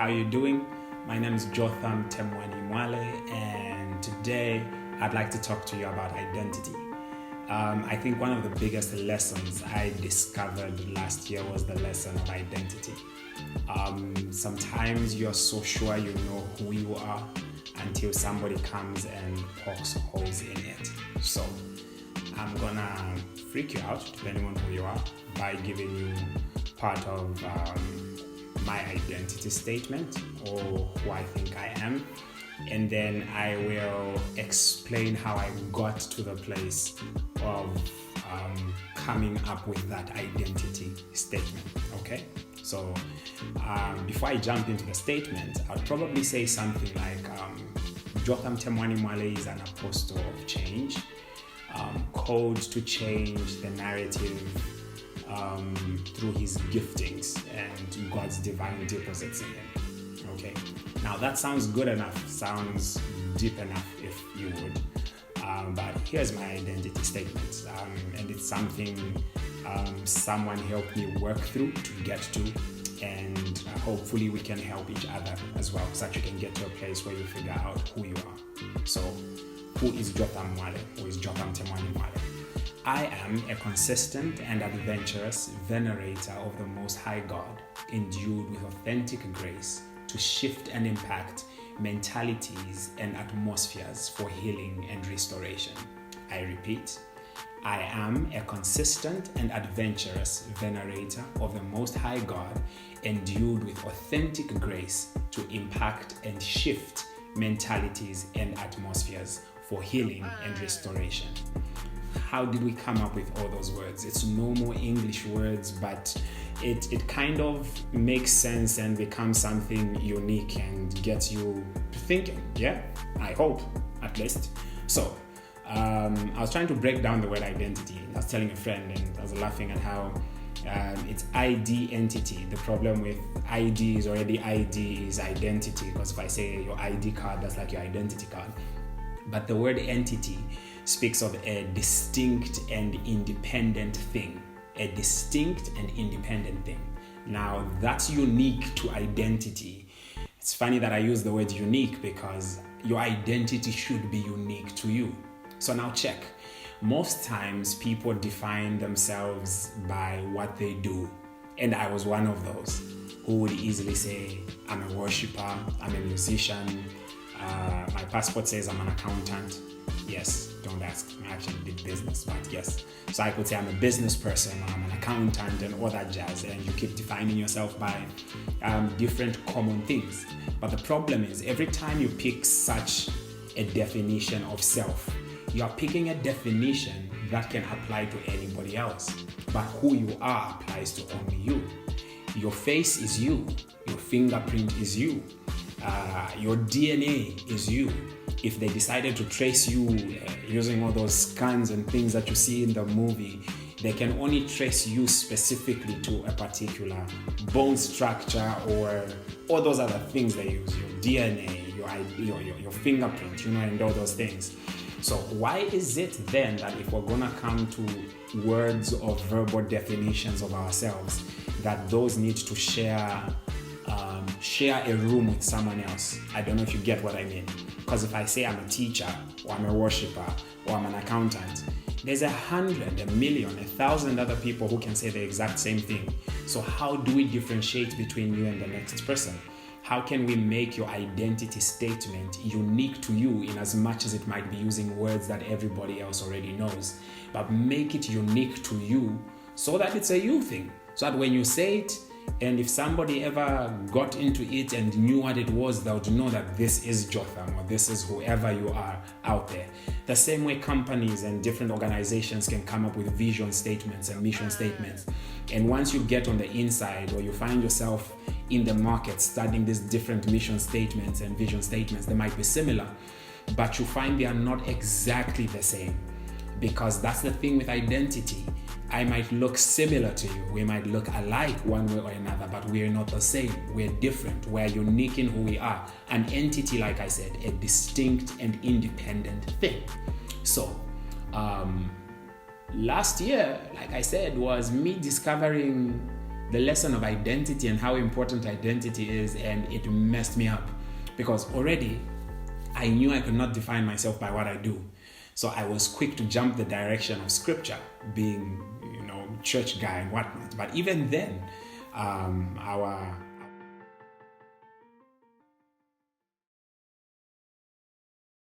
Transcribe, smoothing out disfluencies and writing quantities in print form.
how you doing? My name is Jotham Temwani Mwale, and today I'd like to talk to you about identity. I think one of the biggest lessons I discovered last year was the lesson of identity. Sometimes you're so sure you know who you are until somebody comes and pokes holes in it. So I'm gonna freak you out, depending on who you are, by giving you part of my identity statement or who I think I am, and then I will explain how I got to the place of coming up with that identity statement. Okay, so before I jump into the statement, I'll probably say something like Jotham Temwani Mwale is an apostle of change, called to change the narrative through his giftings and God's divine deposits in him. Okay, now that sounds good enough, sounds deep enough if you would, but here's my identity statement, and it's something someone helped me work through to get to, and hopefully we can help each other as well, so that you can get to a place where you figure out who you are. So who is Jotham Mwale? Who is Jotham Temwani Mwale? I am a consistent and adventurous venerator of the Most High God, endued with authentic grace to shift and impact mentalities and atmospheres for healing and restoration. I repeat, I am a consistent and adventurous venerator of the Most High God, endued with authentic grace to impact and shift mentalities and atmospheres for healing and restoration. How did we come up with all those words? It's no more English words, but it kind of makes sense and becomes something unique and gets you thinking. Yeah, I hope, at least. So I was trying to break down the word identity. I was telling a friend and I was laughing at how it's ID entity. The problem with ID is already ID is identity, because if I say your ID card, that's like your identity card. But the word entity speaks of a distinct and independent thing. A distinct and independent thing. Now, that's unique to identity. It's funny that I use the word unique because your identity should be unique to you. So now check. Most times people define themselves by what they do. And I was one of those who would easily say, I'm a worshiper, I'm a musician, my passport says I'm an accountant. Yes, don't ask, I actually did business, but yes. So I could say I'm a business person, or I'm an accountant and all that jazz, and you keep defining yourself by different common things. But the problem is, every time you pick such a definition of self, you are picking a definition that can apply to anybody else. But who you are applies to only you. Your face is you, your fingerprint is you, your DNA is you. If they decided to trace you using all those scans and things that you see in the movie, they can only trace you specifically to a particular bone structure or all those other things they use, your DNA, your fingerprint, and all those things. So why is it then that if we're gonna come to words or verbal definitions of ourselves, that those need to share a room with someone else? I don't know if you get what I mean. Because if I say I'm a teacher, or I'm a worshiper, or I'm an accountant, there's 100, 1,000,000, 1,000 other people who can say the exact same thing. So how do we differentiate between you and the next person? How can we make your identity statement unique to you, in as much as it might be using words that everybody else already knows, but make it unique to you so that it's a you thing? So that when you say it, and if somebody ever got into it and knew what it was, they would know that this is Jotham, or this is whoever you are out there. The same way companies and different organizations can come up with vision statements and mission statements. And once you get on the inside, or you find yourself in the market studying these different mission statements and vision statements, they might be similar, but you find they are not exactly the same. Because that's the thing with identity. I might look similar to you. We might look alike one way or another, but we're not the same. We're different. We're unique in who we are. An entity, like I said, a distinct and independent thing. So, last year, like I said, was me discovering the lesson of identity and how important identity is, and it messed me up because already I knew I could not define myself by what I do. So I was quick to jump the direction of scripture, being, church guy and whatnot. But even then, our